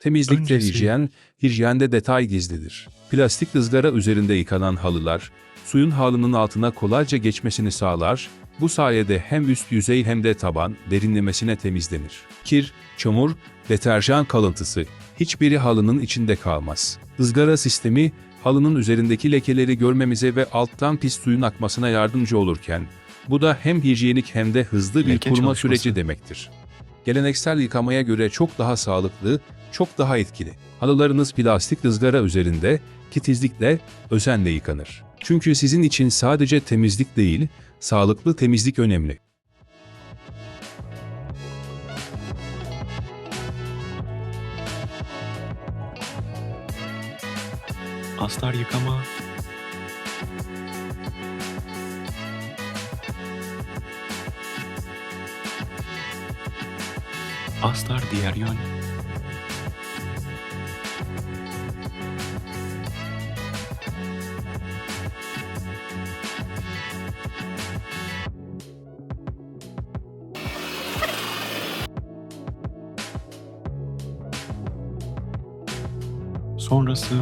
Temizlikte Öncesi. hijyen, hijyende detay gizlidir. Plastik ızgara üzerinde yıkanan halılar, suyun halının altına kolayca geçmesini sağlar, bu sayede hem üst yüzey hem de taban derinlemesine temizlenir. Kir, çamur, deterjan kalıntısı, hiçbiri halının içinde kalmaz. Izgara sistemi, halının üzerindeki lekeleri görmemize ve alttan pis suyun akmasına yardımcı olurken, bu da hem hijyenik hem de hızlı bir Leke kuruma çalışması. süreci demektir. Geleneksel yıkamaya göre çok daha sağlıklı, çok daha etkili. Halılarınız plastik ızgara üzerinde, titizlikle, özenle yıkanır. Çünkü sizin için sadece temizlik değil, sağlıklı temizlik önemli. Astar yıkama. Astar diğer yön. Sonrası